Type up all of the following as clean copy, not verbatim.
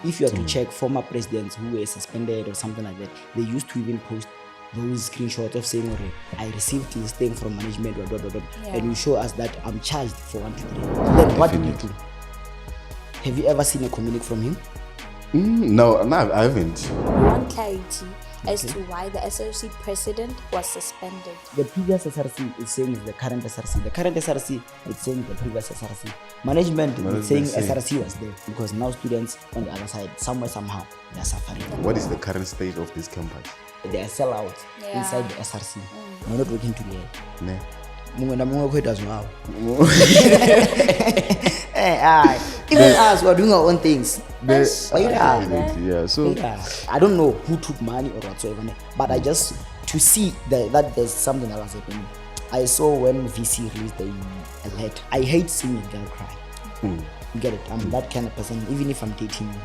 If you are to check former presidents who were suspended or something like that, they used to even post those screenshots of saying, okay, I received this thing from management, and you show us that I'm charged for 1, 2, 3. Then what did you do? Have you ever seen a communique from him? No, I haven't. We want clarity as to why the SRC president was suspended. The previous SRC is saying the current SRC. The current SRC is saying the previous SRC. Management is saying SRC was there because now students on the other side, somewhere, somehow, they are suffering. What is the current state of this campus? They are sellout inside the SRC. We're not working together. Ne. Even us, we're doing our own things. So I don't know who took money or whatsoever, but I just to see that there's something that was happening. I saw when VC released a letter. I hate seeing a girl cry. You get it? I'm that kind of person. Even if I'm dating you,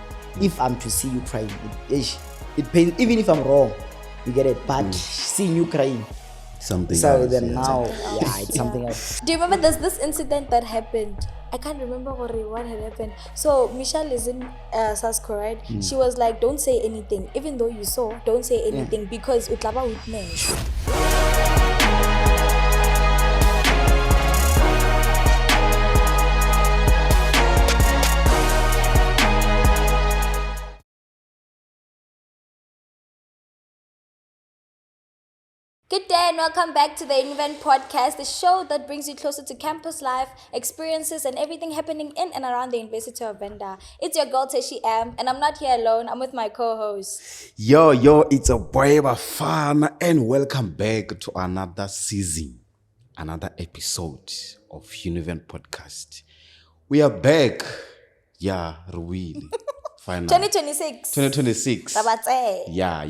if I'm to see you crying, it pains. Even if I'm wrong, you get it? But seeing you crying, something. So else, then now, it's something else. Do you remember there's this incident that happened? I can't remember what had happened. So Michelle is in Sasko, right? She was like, don't say anything. Even though you saw, don't say anything because utlaba witness. Good day and welcome back to the Univen podcast, the show that brings you closer to campus life, experiences, and everything happening in and around the University of Venda. It's your girl Teshi M, and I'm not here alone. I'm with my co-host. Yo, it's a boy Bafana, and welcome back to another season, another episode of Univen podcast. We are back. Yeah, really. Finally. 2026. Rabatse. Yeah.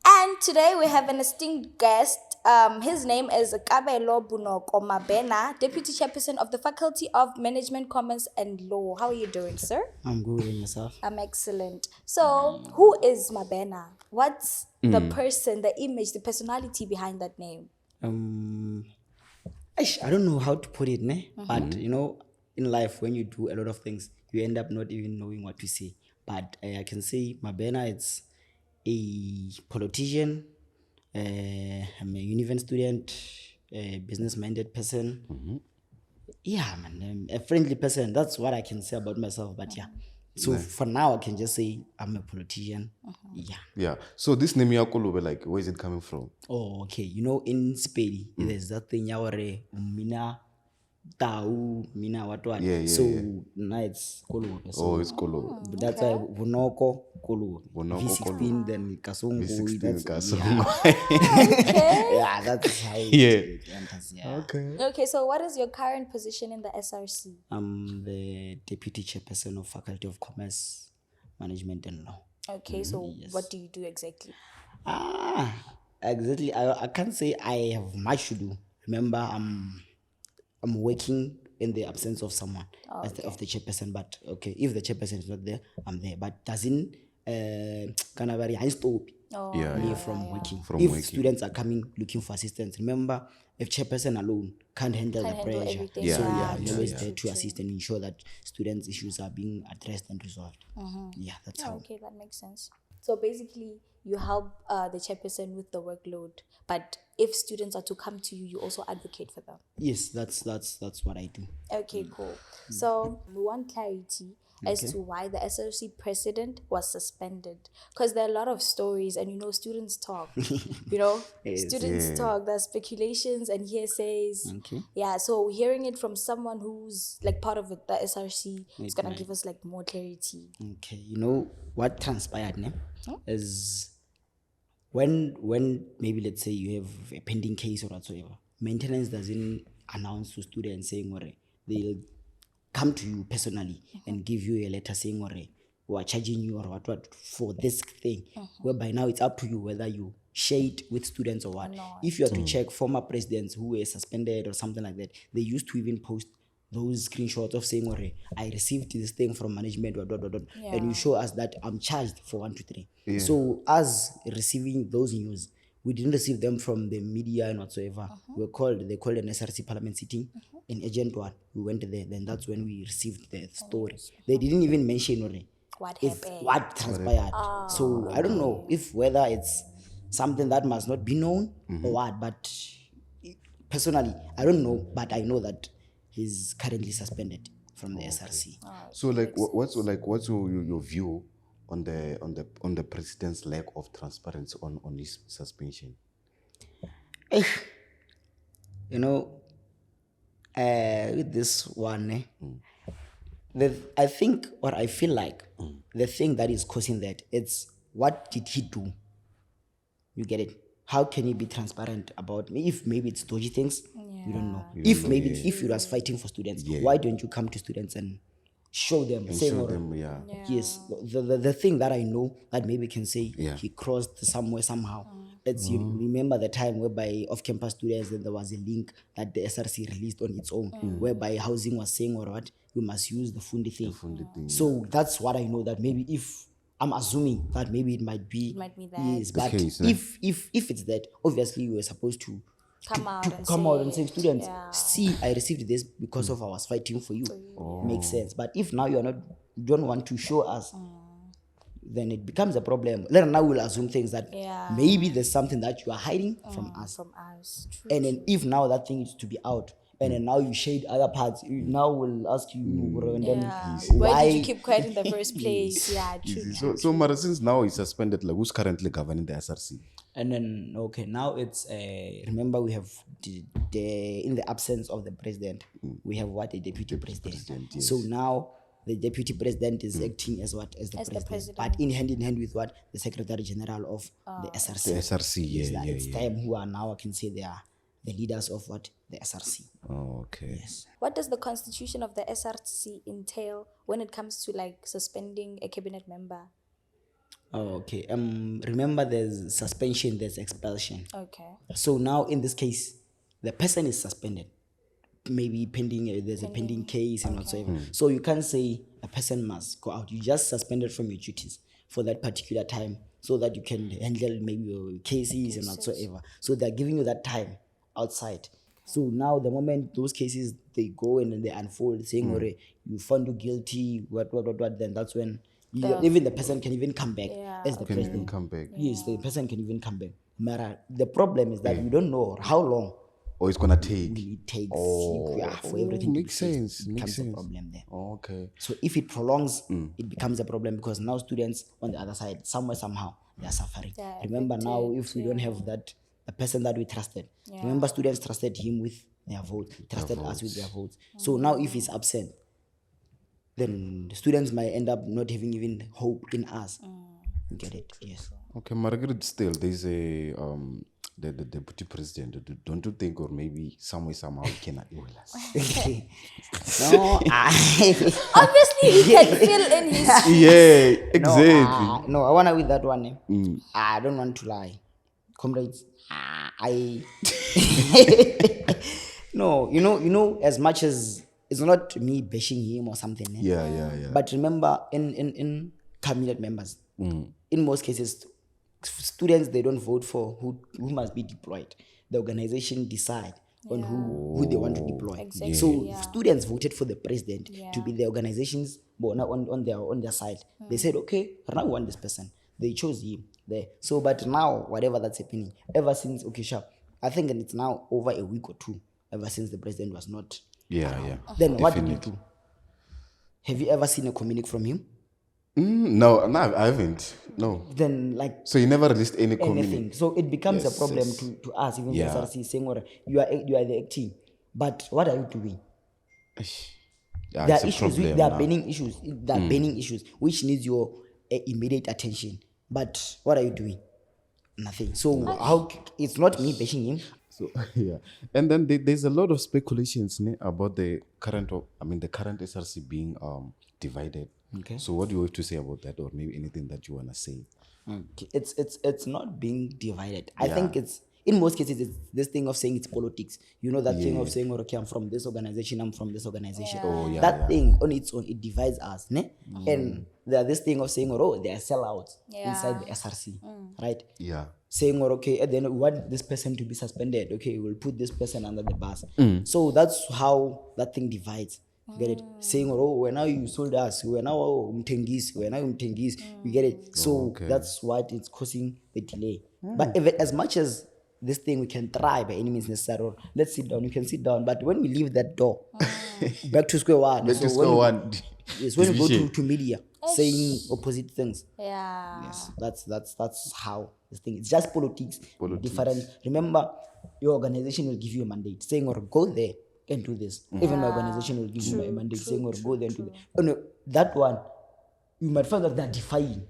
And today we have an esteemed guest. His name is Kelebogile Mabena, Deputy Chairperson of the Faculty of Management, Commerce and Law. How are you doing, sir? I'm good in yourself. I'm excellent. So, who is Mabena? What's the person, the image, the personality behind that name? I don't know how to put it, but you know, in life, when you do a lot of things, you end up not even knowing what to say. But I can say Mabena, it's a politician, I'm a Univen student, a business-minded person. Yeah, man, a friendly person. That's what I can say about myself. But yeah, so for now, I can just say I'm a politician. Yeah. So this name Yakolo, like, where is it coming from? Oh, okay. You know, in Spain, there's that thing yaware mina tau mina what. So now it's Kolo. So, it's Kolo. That's why Vunoko Kolo. V16 then Kasongo. Yeah, that's how it enters. Okay, so what is your current position in the SRC? I'm the Deputy Chairperson of Faculty of Commerce, Management and Law. Okay, so what do you do exactly? Exactly. I can't say I have much to do. Remember, I'm working in the absence of someone of the chairperson. But okay, if the chairperson is not there, I'm there. But doesn't stop me from working. If students are coming looking for assistance, remember, if chairperson alone can't handle the pressure, everything. I'm always there to assist and ensure that students' issues are being addressed and resolved. Yeah, that's how. Okay, that makes sense. So basically, you help the chairperson with the workload, but if students are to come to you, you also advocate for them. Yes, that's what I do. Okay, cool. So we want clarity as to why the SRC president was suspended, because there are a lot of stories, and students talk. Students talk. There's speculations and hearsays. Yeah, so hearing it from someone who's like part of it, the SRC, is gonna give us like more clarity. Okay, you know what transpired is when maybe let's say you have a pending case or whatsoever, maintenance doesn't announce to students saying they'll come to you personally and give you a letter saying we are charging you or what for this thing, whereby now it's up to you whether you share it with students or what. If you are to check former presidents who were suspended or something like that, they used to even post those screenshots of saying, I received this thing from management, and you show us that I'm charged for 1, 2, 3. So us receiving those news, we didn't receive them from the media and whatsoever. They called an SRC parliament sitting in Agent 1. We went there, then that's when we received the story. They didn't even mention what It's happened. what transpired. So I don't know if whether it's something that must not be known or what, but personally, I don't know, but I know that he's currently suspended from the SRC. So like, what's your view on the president's lack of transparency on his suspension? You know, with this one, I think, or I feel like, the thing that is causing that, it's what did he do? You get it? How can he be transparent about me? If maybe it's dodgy things, you don't know. If he was fighting for students, why don't you come to students and show them? Yes, the thing that I know that maybe can say he crossed somewhere somehow. Let's you remember the time whereby off-campus students, then there was a link that the SRC released on its own, whereby housing was saying, or what, we must use the fundi thing. So that's what I know, that maybe if I'm assuming that maybe it might be that. yes, but case, if it's that, obviously you were supposed to Come out and say, students, see, I received this because of I was fighting for you. Makes sense. But if now you don't want to show us, then it becomes a problem. Then now we'll assume things that maybe there's something that you are hiding from us. True. And then if now that thing is to be out, and then now you shade other parts, now we'll ask you, and then Why did you keep quiet in the first place? True. So Mara, since now he's suspended, like, who's currently governing the SRC? And then now it's remember, we have the in the absence of the president, we have what, a deputy president. So now the deputy president is acting as what, as the president, but in hand with what, the secretary general of the SRC. The SRC, It's them who are now, I can say, they are the leaders of what, the SRC. Oh, okay. Yes. What does the constitution of the SRC entail when it comes to like suspending a cabinet member? Oh, okay. Remember, there's suspension, there's expulsion. Okay. So now in this case, the person is suspended, maybe pending, there's a pending case and whatsoever. So you can't say a person must go out. You just suspended from your duties for that particular time, so that you can handle maybe your cases and whatsoever. So they're giving you that time outside. So now the moment those cases, they go and then they unfold, saying, you found you guilty, what, then that's when even the person can even come back as the president. Even come back. Yes, the person can even come back. Mara, the problem is that we don't know how long Or it's gonna take. it takes for everything makes to be sense. fixed. It Makes becomes a sense. problem there. Oh, okay. So if it prolongs, it becomes a problem, because now students on the other side, somewhere, somehow, they are suffering. Remember now, if we don't have that, the person that we trusted, remember, students trusted him with their vote, trusted us with their votes. So now if he's absent, then the students might end up not having even hope in us. You get it? Yes. Okay, Margaret, still, there's a the deputy president. Don't you think, or maybe somehow he cannot do us? No, Obviously, he can fill in his. Yeah, exactly. no, I wanna with that one. I don't want to lie, comrades. I no, you know, as much as it's not me bashing him or something. Yeah. But remember, in cabinet members, in most cases, students, they don't vote for who must be deployed. The organization decide on who they want to deploy. Exactly, So students voted for the president to be the organization's on their side. They said, okay, now we want this person. They chose him there. So, but now, whatever that's happening, ever since, okay, sure, I think it's now over a week or two, ever since the president was not. Yeah. Then what did you do? Have you ever seen a communique from him? No, I haven't. No. Then, like, So you never released any communique? anything. So it becomes Yes, a problem yes. to us, even the SRC, saying, well, you are the acting, but what are you doing? Yeah, There it's are a issues, problem there are now. burning issues, burning issues, which needs your immediate attention. But what are you doing? Nothing. So how? It's not me bashing him. So yeah, and then there's a lot of speculations about the current SRC being divided. Okay. So what do you have to say about that, or maybe anything that you wanna say? Okay. It's not being divided. I think it's, in most cases, it's this thing of saying it's politics. You know, that thing of saying, okay, I'm from this organization, I'm from this organization. That thing on its own, it divides us, and there's this thing of saying, they are sellouts inside the SRC, right? Yeah. Saying, okay, and then we want this person to be suspended. Okay, we'll put this person under the bus. So that's how that thing divides. You get it? Saying, oh, when now you sold us, when now umtengis, when now umtengis, you get it? So that's what it's causing the delay. But if as much as this thing we can try by any means necessary, or let's sit down, you can sit down. But when we leave that door, back to square one. Back to square one. Yes, when you go to media saying opposite things. Yeah. Yes, that's how this thing. It's just politics. Different. Remember, your organization will give you a mandate saying, or go there and do this. Even my organization will give you a mandate saying, or go there and do this. Oh, no, that one, you might find that they're defying.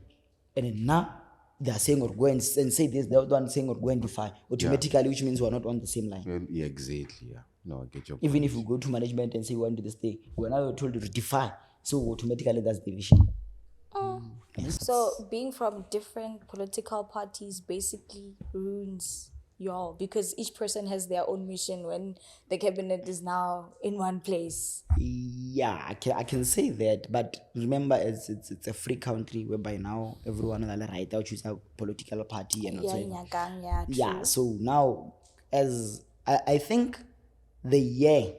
And then now they're saying, or go and say this, the other one saying, or go and defy. Automatically, which means we're not on the same line. Well, yeah, exactly. Yeah. No, I get your point. Even if you go to management and say, we want to do this thing, we're now told to defy. So automatically, that's division. Yes. So being from different political parties basically ruins y'all, because each person has their own mission when the cabinet is now in one place. Yeah, I can say that, but remember, it's a free country whereby now everyone has the right to choose a political party and True. So now, as I think the year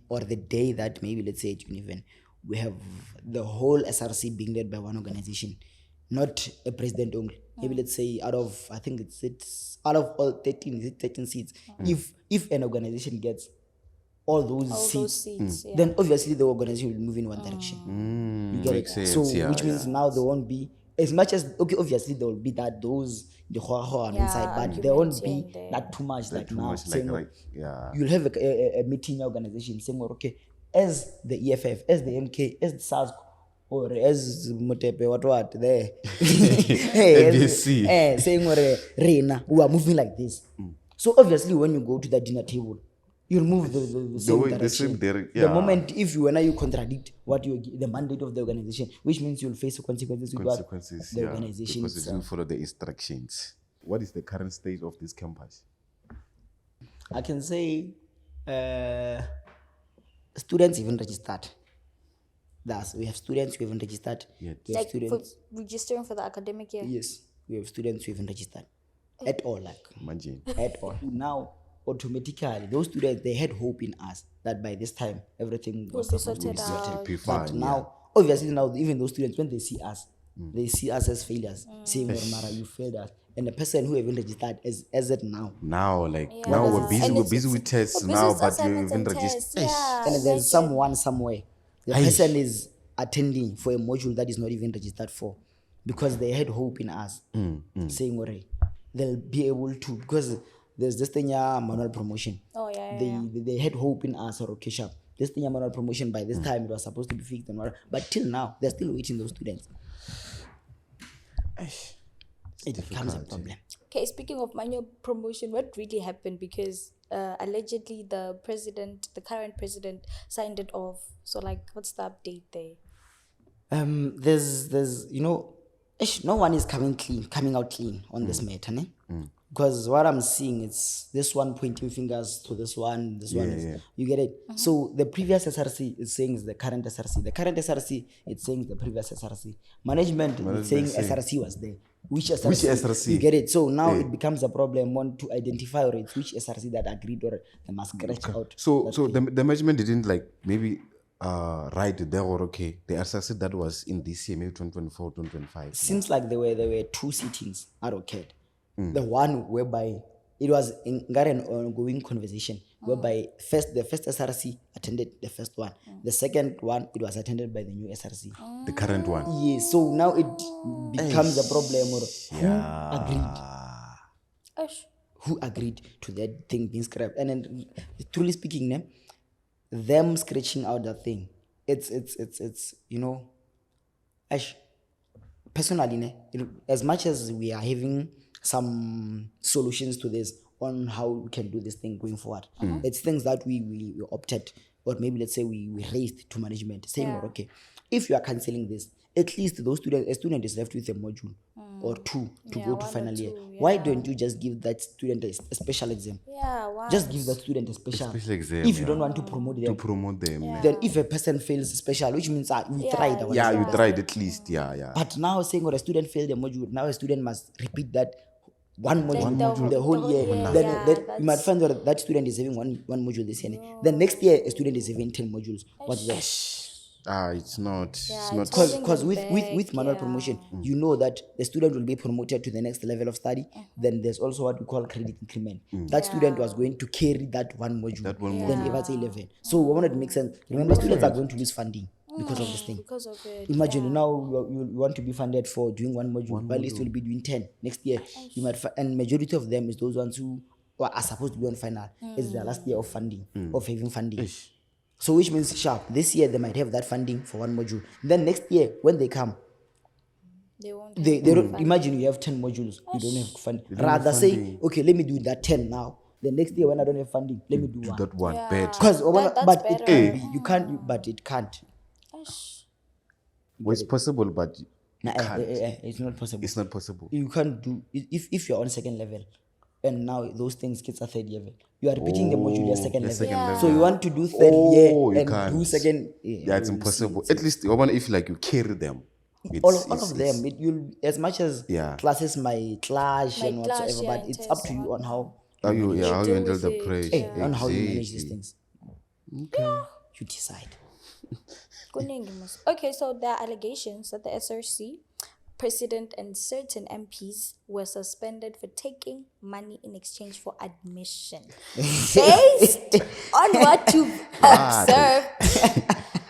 or the day that maybe, let's say at Univen, we have the whole SRC being led by one organization, not a president only. Maybe let's say out of, I think it's out of all 13 seats. If an organization gets all those seats, then obviously the organization will move in one direction. You get it? Sense, so which means now there won't be as much as obviously there will be that those the on inside, but there won't be that too much like now. You'll have a meeting in your organization saying, okay, as the EFF, as the MK, as the SARS, or as Motepe, what there, saying Reina, who are moving like this. So obviously, when you go to the dinner table, you'll move the same direction. The moment if you contradict what the mandate of the organization, which means you'll face consequences with the organization. Because you follow the instructions. What is the current state of this campus? I can say students even registered. We have students who haven't registered. Like students registering for the academic year? Yes, we have students who haven't registered at all. Imagine. At all. Now, automatically, those students, they had hope in us that by this time, everything was sorted out. But now, obviously now, even those students, when they see us as failures, saying, Mara, you failed us. And the person who haven't registered as it now. Now we're busy with tests now, but you haven't registered. And there's someone somewhere. The person is attending for a module that is not even registered for, because they had hope in us, saying, they'll be able to, because there's this thing, manual promotion. They had hope in us, or okay, sharp. This thing, manual promotion, by this time, it was supposed to be fixed, but till now, they're still waiting, those students. It becomes a problem. Okay, speaking of manual promotion, what really happened? Because allegedly the current president signed it off. So what's the update there? There's no one is coming out clean on this matter, ne? Because what I'm seeing, it's this one pointing fingers to this one, you get it? So the previous SRC is saying it's the current SRC. The current SRC is saying the previous SRC. Management is saying SRC was there. Which SRC? You get it? So now it becomes a problem to identify or it's which SRC that agreed or they must scratch out. So the management didn't write there or okay. The SRC that was in this year, maybe 2024, 2025. Seems like there were two sittings allocated. The one whereby it was in an ongoing conversation, whereby the first SRC attended the first one. The second one, it was attended by the new SRC. The current one. Yes, so now it becomes a problem who agreed to that thing being scrapped. And then, truly speaking, them scratching out that thing, it's personally, as much as we are having some solutions to this on how we can do this thing going forward, it's things that we opted, or maybe let's say we raised to management, saying, okay, if you are cancelling this, at least a student is left with a module or two to go to final year. Why don't you just give that student a special exam? Just give that student a special exam. If you don't want to promote them. Then if a person fails special, which means we tried. You tried at least, But now saying, a student failed a module, now a student must repeat that one module, the whole year. Then you might find that student is having one module this year. Then next year a student is having 10 modules. What's that? It's not. Because with manual promotion, you know that the student will be promoted to the next level of study. Then there's also what we call credit increment. That student was going to carry that one module. Then if it's 11. So I wanted to make sense. Remember, students are going to lose funding because of this thing. Because of it. Imagine now you want to be funded for doing one module, but at least you'll be doing 10 next year. You might and majority of them is those ones who are supposed to be on final. It's their last year of funding, of having funding. So which means sharp. This year they might have that funding for one module. Then next year when they come, they won't. They don't imagine you have 10 modules. You don't have funding. Rather say, okay, let me do that 10 now. The next year when I don't have funding, let me do one. That one better. Because but it can be. You can't. But it can't. Well, it's possible, but it's not possible. It's not possible. You can't do if you're on second level, and now those things kids are third level. You are repeating the module your second level. So you want to do third year and can't do second. It's impossible. At least if like you carry them. All of them. You'll as much as classes might clash and whatsoever, but it's up to you on how you handle the pressure. On how you manage these things. Okay. You decide. Okay, so there are allegations that the SRC president and certain MPs were suspended for taking money in exchange for admission. Based on what you've observed,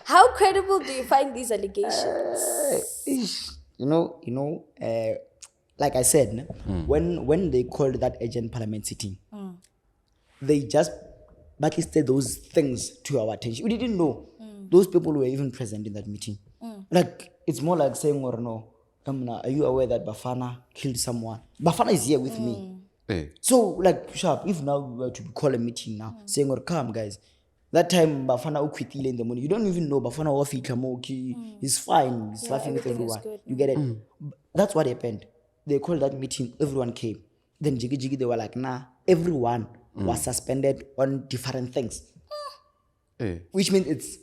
how credible do you find these allegations? Like I said, when they called that urgent parliament sitting, they just blacklisted those things to our attention. We didn't know. Those people were even present in that meeting. Like, it's more like saying, or no, are you aware that Bafana killed someone? Bafana is here with me. So, like, sharp, if now we were to call a meeting now, saying, or come, guys, that time Bafana quit in the morning, you don't even know Bafana Wafi Kamoki, he's fine, he's laughing with everyone. You get it? That's what happened. They called that meeting, everyone came. Then Jiggy, they were like, nah, everyone was suspended on different things. Which means it's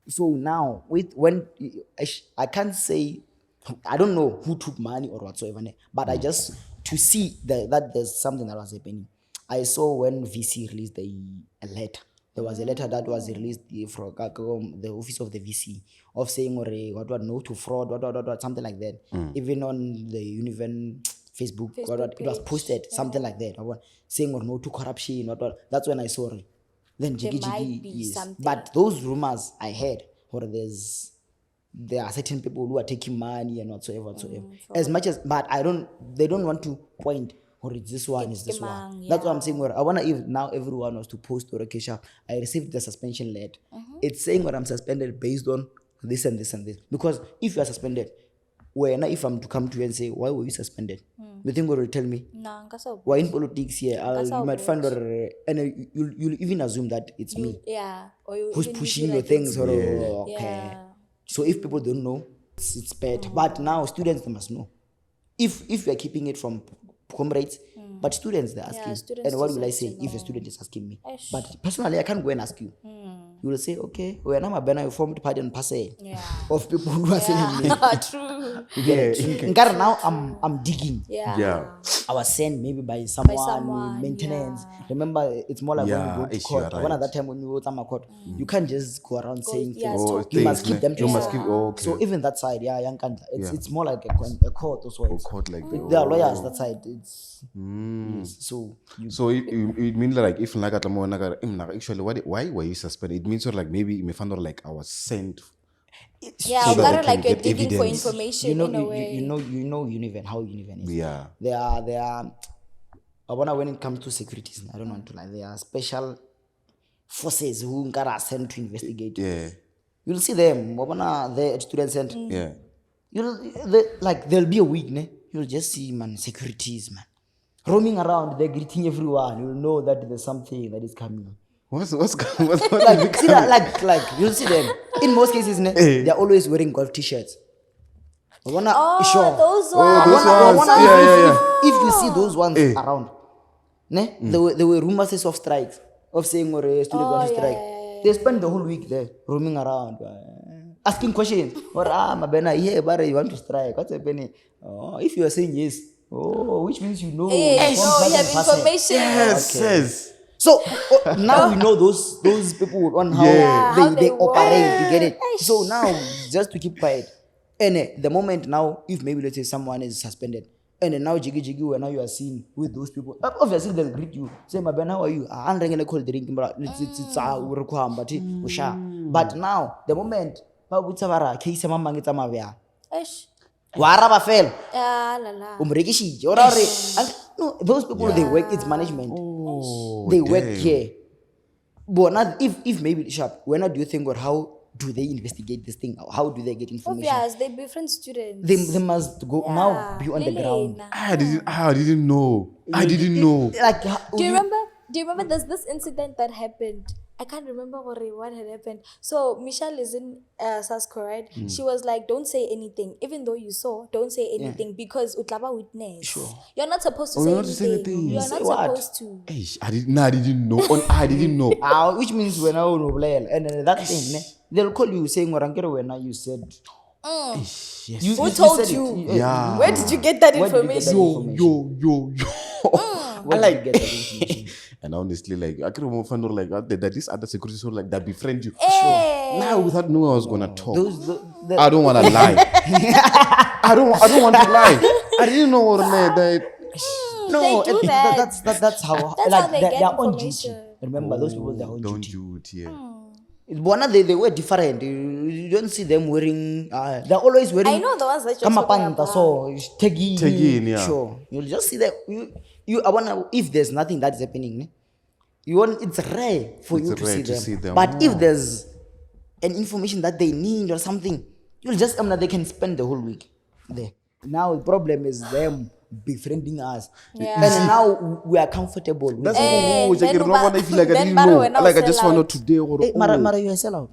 so now when I can't say I don't know who took money or whatsoever, but I just to see that there's something that was happening. I saw when VC released a letter. There was a letter that was released from the office of the VC of saying what no to fraud, what something like that. Even on the Univen Facebook it was posted something like that. Saying or no to corruption, that's when I saw it. Then Jiggy, yes. But those rumors I heard, or there are certain people who are taking money and whatsoever. As much as, but they don't want to point, or it's this one, it's this one. Yeah. That's what I'm saying. I want to, if now everyone was to post or Kesha, I received the suspension letter. It's saying what I'm suspended based on this and this and this. Because if you are suspended, if I'm to come to you and say, why were you suspended? You think God will tell me? No, why in politics here? You might find and you'll even assume that it's me. Yeah. Or who's pushing your things. Or okay. So if people don't know, it's bad. But now students, they must know. If we are keeping it from comrades, but students, they're asking. And what will I say if a student is asking me? But personally, I can't go and ask you. You will say, okay, when I'm Mabena, you formed part and passe of people who are saying me. True. Now I'm digging. I was sent maybe by someone maintenance. Remember, it's more like when you go to court. One other time when you go to court, you can't just go around saying things. You must keep them to yourself. So even that side, it's more like a court also. Court like there are lawyers that side. It's so it means like if actually why were you suspended? It means like maybe you may find out like I was sent. So that like you're digging for information. You know Univen, how Univen is. Yeah. They are when it comes to securities, I don't want to lie. There are special forces who are sent to investigate. Yeah. You'll see them. The students sent. Yeah. There'll be a week, you'll just see securities, roaming around, they're greeting everyone. You'll know that there's something that is coming. What's you'll see them. In most cases, they're always wearing golf t-shirts. Those ones. If you see those ones around, there were rumors of strikes, of saying students want to strike. They spend the whole week there roaming around. asking questions. Or Mabena, yeah, but you want to strike. What's happening? Oh, if you are saying yes, which means you know. Hey, no, you have information. Yes. So now we know those people on how how they they operate. You get it? work. So now just to keep quiet. And the moment now, if maybe let's say someone is suspended, and then now jiggy when now you are seen with those people, obviously they'll greet you. Say, Mabena, how are you? I'm gonna call drink, but but now the moment case Eish. Waraba fell. Ah, la la. No, those people they work, it's management. Oh, They work damn. here. But not if maybe sharp, when do you think or how do they investigate this thing? How do they get information? Obvious, they befriend students. They must go now be on the ground. I didn't know. I didn't know. Like Do you remember there's this incident that happened? I can't remember what had happened. So Michelle is in Sasko, right? She was like, don't say anything. Even though you saw, don't say anything because utlaba witness. Sure. You're not supposed to Oh, say you're not to say anything. anything. You're Say not what? supposed to. Eish, I didn't know. I didn't know. which means when I will play and that thing, they'll call you saying when you said Yes. Who told you? Yeah. Where did you get that Where did you get that information? Yo. where did you get that information? And honestly, like I can remember like that this other security so like that befriend you. Hey. Now without knowing I was gonna talk. The- I don't wanna lie. I don't want to lie. I didn't know what that. No, They do that. that's how That's like how they they're get on duty. information. Remember those people they're on Don't duty. do it, yeah. Bona they were different. You don't see them wearing. They're always wearing. I know the ones that you're talking Kamapanta, about. so tagi. Tagi, yeah. Sure, you'll just see that. I wanna if there's nothing that is happening, you want it's rare for It's you to rare see them. But Oh. if there's an information that they need or something, you'll just they can spend the whole week there. Now the problem is them befriending us, Yeah. and now we are comfortable. With That's Eh, what then I feel like I then didn't Mara know. when I Like I was just sell found out out. today. Mara, you are sell out.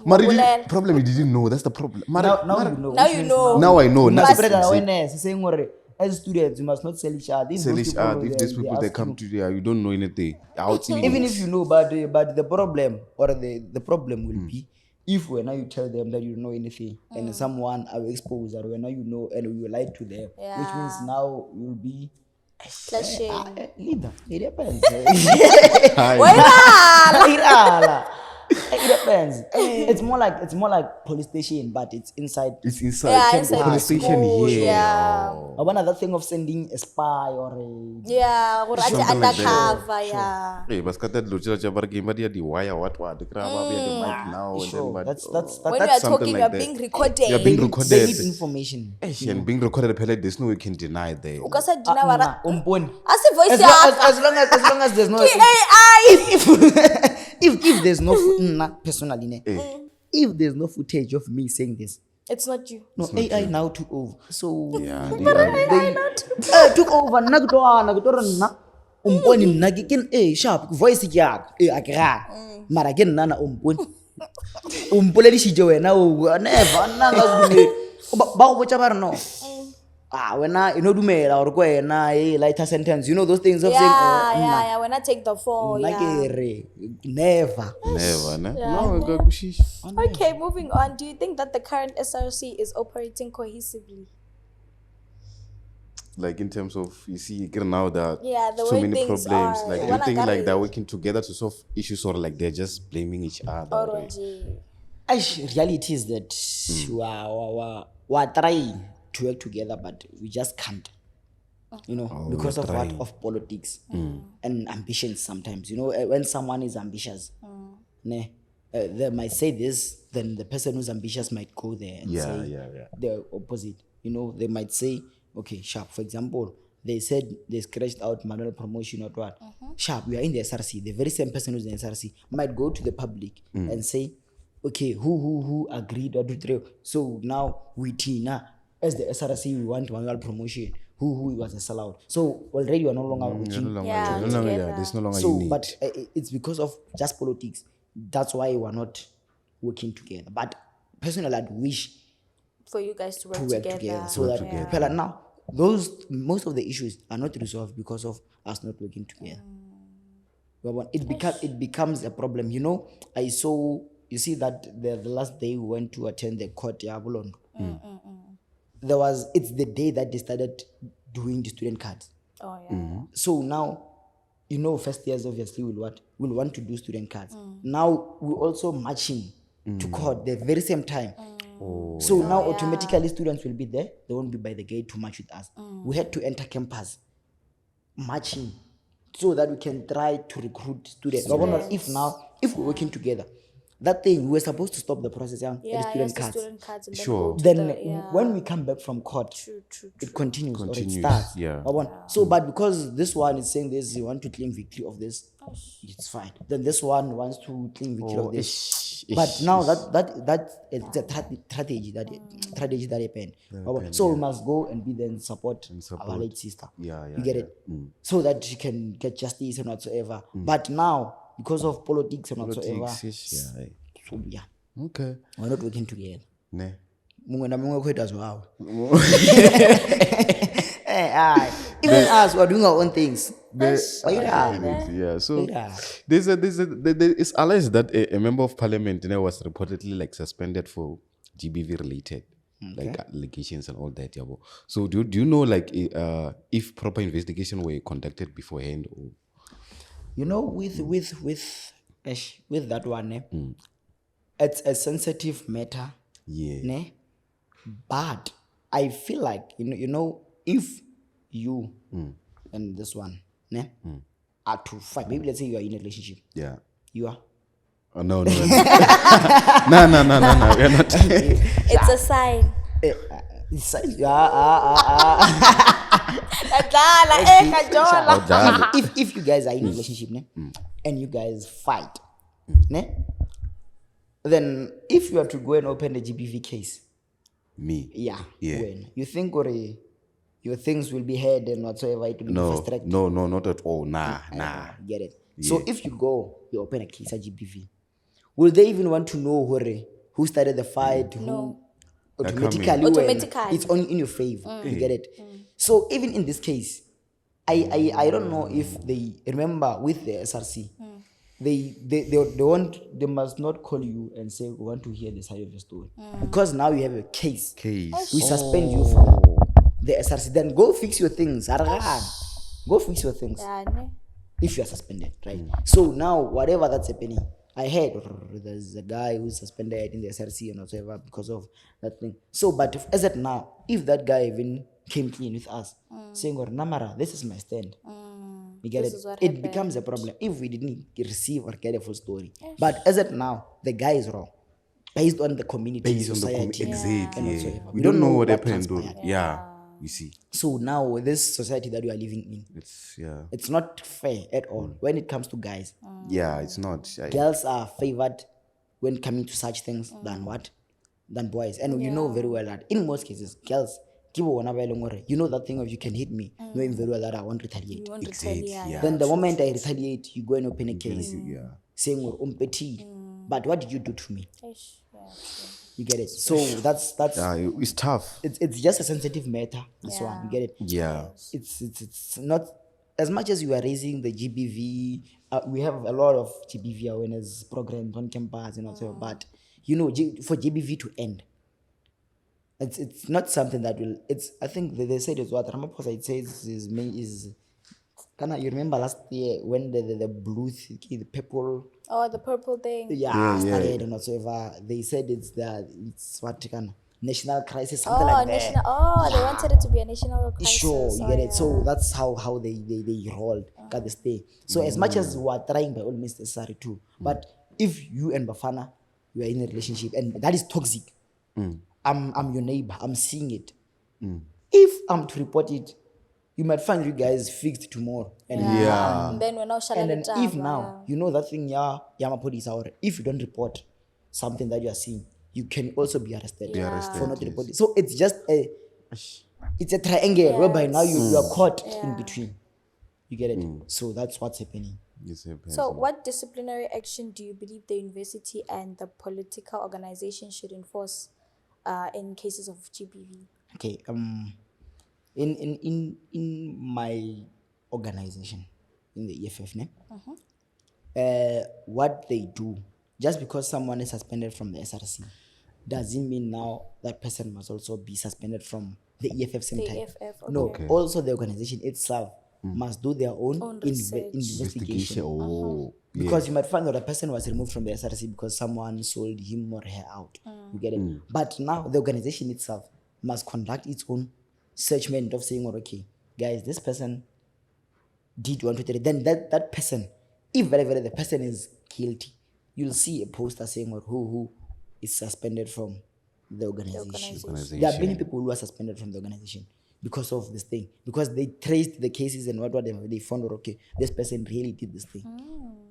Well, Problem you didn't know. That's the problem. Now you know. Now which you means know. Now I know. You Now must it's spread easy. awareness. Saying what as students, you must not sell each other. Sell each other. If these people they come to there, you don't know anything. Even if you know, but the problem or the problem will be if when you tell them that you don't know anything and someone are exposed or when you know and you lie to them, which means Yeah. now you'll be clashing. leader. It depends. It depends. It's more like police station, but it's inside. It's inside. Yeah, Can inside go police the station school, here. yeah. Another thing of sending a spy or a Yeah, or at Something like that. undercover, yeah. Hey, but scatter locha jabar game dia di wire what the crab the mic now and then sure. but That's When you are something talking, like you are that. being recorded. You're being they recorded. need information. And being recorded, there's no way you can deny that. Ukasa dina wara. Asi voice As yakho. long as there's no AI. if there's no personally if there's no footage of me saying this, It's not you. no AI now took over. So Yeah, they took over na umponi nna ke sharp voice ke yaka akira mara ke nna na umponi umpoledišitše wena o never nna nka se dumele ba go botša ba re no wena e no dumela gore ko wena lighter sentence, you know those things of saying Yeah. When I take the fall, nna yeah. ke re never. ne? Yeah, No, go kushish. Okay, moving on. Do you think that the current SRC is operating cohesively? Like in terms of you see now that Yeah, the so way many things problems. are. Like When I anything got like it. they're working together to solve issues or like they're just blaming each other. Or right? Reality is that we're trying to work together, but we just can't. Because we're of trying. of politics and ambitions. Sometimes, when someone is ambitious, they might say this, then the person who's ambitious might go there and say the opposite. They might say, okay, sharp. For example, they said they scratched out manual promotion or what. Sharp, we are in the SRC. The very same person who's in the SRC might go to the public and say, okay, who agreed or do. So now we Tina as the SRC we want manual promotion. Who was a sellout. So already you are no longer working. There's no longer So, unit. but it's because of just politics. That's why we're not working together. But personally, I'd wish For you guys to work, to work together so that people are now most of the issues are not resolved because of us not working together. But it becomes a problem. I saw you see that the last day we went to attend the court, it's the day that they started doing the student cards. Oh yeah. So now, first years obviously will want to do student cards. Now we're also marching to court the very same time. So now automatically students will be there. They won't be by the gate to march with us. We had to enter campus marching so that we can try to recruit students. If we're working together, that thing we were supposed to stop the process at the student cards. And Sure. Then when we come back from court, true. it continues or it Continues, starts. yeah. So, but because this one is saying this, you want to claim victory of this, it's fine. Then this one wants to claim victory of this. But now that it's a strategy that happened. So we must go and be then support our late sister. Yeah, You get it? So that she can get justice and whatsoever. But now, because of politics and whatsoever, so yeah, okay, we're not working together. Ne. Mungwe na mungwe kwetu as well. Even us, we're doing our own things. Yeah, so it's alleged that a member of parliament was reportedly like suspended for GBV related like allegations and all that. Yeah, so do you know like if proper investigation were conducted beforehand? Or? With that one, it's a sensitive matter. Yeah. But I feel like if you and this one are to fight, maybe let's say you are in a relationship. Yeah. You are. Oh, no. No, we are not. It's a sign. If you guys are in a relationship and you guys fight, then if you are to go and open a GBV case, when you think your things will be heard and whatsoever, it will be fast tracked. No, not at all. Nah. Get it? Yeah. So if you open a case at GBV, will they even want to know who started the fight? No. Automatically. It's only in your favor. You get it? So even in this case, I don't know if they remember with the SRC. They must not call you and say we want to hear the side of your story because now you have a case. We suspend you from the SRC. Then go fix your things. Go fix your things. If you are suspended, right? So now whatever that's happening, I heard there's a guy who's suspended in the SRC and whatever because of that thing. So, but as at now, if that guy even came clean with us, saying, Namara, this is my stand. You get it? It becomes a problem if we didn't receive or get a full story. But as at now, the guy is wrong. Based on the community, society. Exactly. We don't know what happened. You see. So now this society that we are living in, it's not fair at all when it comes to guys. Yeah, it's not. Girls are favored when coming to such things than boys. And you know very well that in most cases, girls, you know that thing of you can hit me, knowing very well that I won't retaliate. Then the moment I retaliate, you go and open a case saying but what did you do to me? You get it? So that's it's tough. It's just a sensitive matter. This one, you get it? Yeah. It's not as much as you are raising the GBV. We have a lot of GBV awareness programs on campus and whatever. But for GBV to end, it's not something that will. I think they said it's what Ramaphosa it says is. You remember last year when the blue, the purple. Oh, the purple thing. Started and whatsoever. They said it's what national crisis, something like that. They wanted it to be a national crisis. Sure, you get it. So that's how they rolled, got this thing. So as much as we are trying by all means necessary too, but if you and Bafana, you are in a relationship and that is toxic, I'm your neighbor, I'm seeing it. If I'm to report it, you might find you guys fixed tomorrow. And then we're now and then if now, that thing, police or if you don't report something that you are seeing, you can also be arrested for not reporting. So it's just a triangle whereby now you are caught in between. You get it? So that's what's happening. So what disciplinary action do you believe the university and the political organization should enforce in cases of GBV? Okay, in my organization, in the EFF, what they do just because someone is suspended from the SRC doesn't mean now that person must also be suspended from the EFF same The time. EFF, No, okay. also the organization itself must do their own, Own research. investigation. Oh, Because you might find that a person was removed from the SRC because someone sold him or her out. You get it? But now the organization itself must conduct its own searchment of saying, okay, guys, this person did 1, 2, 3. Then that person, if very, very the person is guilty, you'll see a poster saying who is suspended from the organization. There are many people who are suspended from the organization because of this thing, because they traced the cases and whatever they found, okay, this person really did this thing.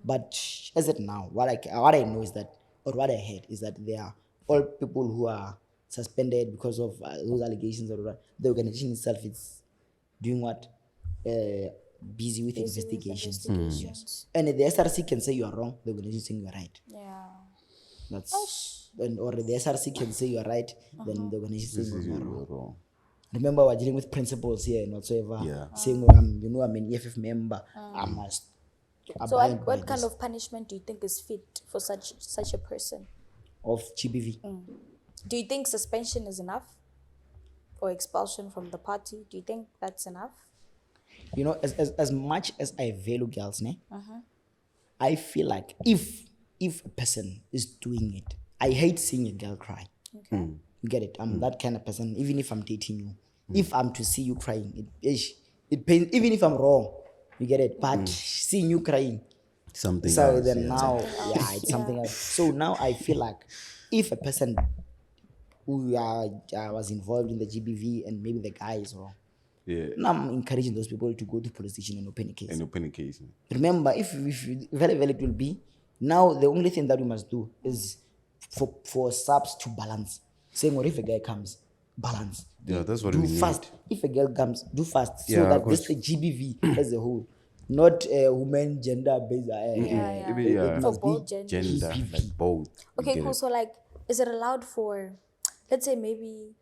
But as it now, what I know is that, or what I heard is that there are all people who are suspended because of those allegations, or what. The organization itself is doing what, busy with investigations. Yes. And the SRC can say you are wrong, the organization saying you are right. Yeah. That's or the SRC can say you are right, then the organization saying you are wrong. Remember, we're dealing with principles here and whatsoever. Saying, I'm an EFF member, I must. So what kind of punishment do you think is fit for such a person? Of GBV? Do you think suspension is enough? Or expulsion from the party? Do you think that's enough? As much as I value girls, I feel like if a person is doing it, I hate seeing a girl cry. Okay. You get it? I'm that kind of person. Even if I'm dating you, if I'm to see you crying, it pains. Even if I'm wrong, you get it. But seeing you crying, something. So else, then now, it's something else. So now I feel like if a person who was involved in the GBV and maybe the guy is wrong, now I'm encouraging those people to go to police station and open a case. Remember, if very well it will be. Now the only thing that we must do is for subs to balance. Saying, or if a guy comes, balance. Yeah, that's what do we fast. need. If a girl comes, do fast. So that this the GBV as a whole, not women gender based. It For must both be gender, GBV. like both. Okay, cool. So like, is it allowed for, let's say maybe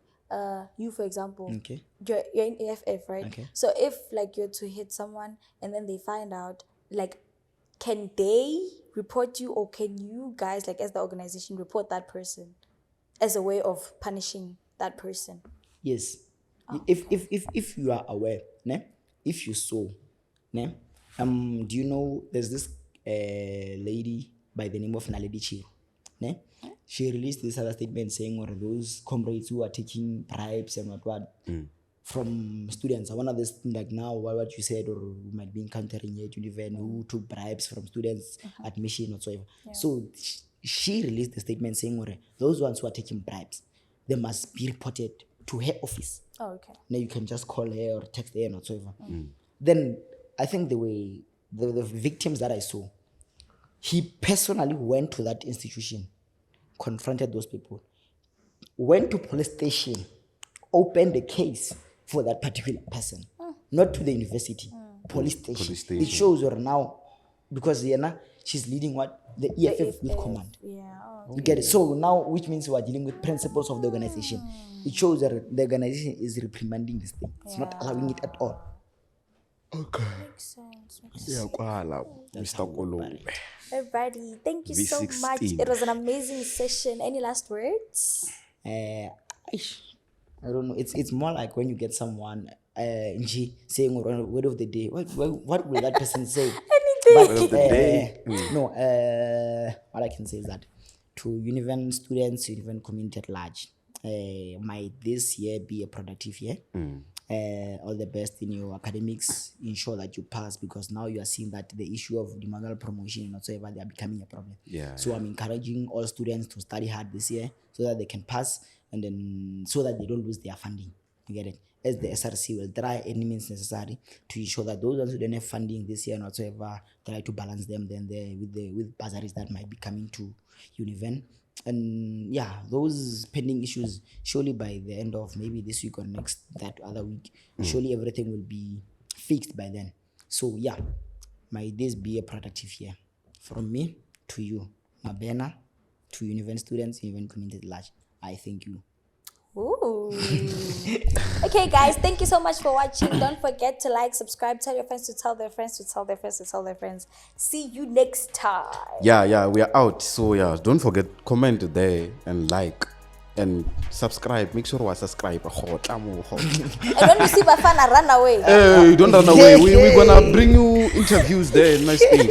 you, for example, Okay. you're in AFF, right? Okay. So if like you're to hit someone and then they find out, like, can they report you, or can you guys, like as the organization, report that person as a way of punishing that person? Yes. If you are aware, if you saw, do you know there's this lady by the name of Naledi Chief, she released this other statement saying, or those comrades who are taking bribes and what from students. One of this like now what you said, or we might be encountering at Univen who took bribes from students admission whatsoever. So she released the statement saying, or those ones who are taking bribes, they must be reported to her office. Oh, okay. Now you can just call her or text her and whatsoever. Then I think the victims that I saw, he personally went to that institution, confronted those people, went to police station, opened the case for that particular person, not to the university, police station. It shows her now, because she's leading what the EFF with command. Yeah. Oh, You get it? So now, which means we are dealing with principles of the organization. It shows that the organization is reprimanding this thing. It's not allowing it at all. Okay. makes sense. Mr. Kolo. Everybody, thank you so much. V16. It was an amazing session. Any last words? I don't know. It's more like when you get someone saying word of the day. What will that person say? Anything. Word of the day. No. What I can say is that to Univen students, Univen community at large, might this year be a productive year. All the best in your academics. Ensure that you pass, because now you are seeing that the issue of demoral promotion and whatsoever, they are becoming a problem. So I'm encouraging all students to study hard this year so that they can pass, and then so that they don't lose their funding. You get it? As the SRC will try any means necessary to ensure that those ones who don't have funding this year and whatsoever, try to balance them then with bursaries that might be coming to Univen. And those pending issues, surely by the end of maybe this week or next, that other week, surely everything will be fixed by then. So might this be a productive year from me to you, Mabena, to Univen students, Univen community at large. I thank you. Ooh. Okay, guys, thank you so much for watching. Don't forget to like, subscribe, tell your friends to tell their friends to tell their friends to tell their friends. See you next time. Yeah, we are out. So yeah, don't forget, comment there and like and subscribe. Make sure you subscribe. And when you see Bafana, run away. Hey, don't run away. We're gonna bring you interviews there. Nice thing.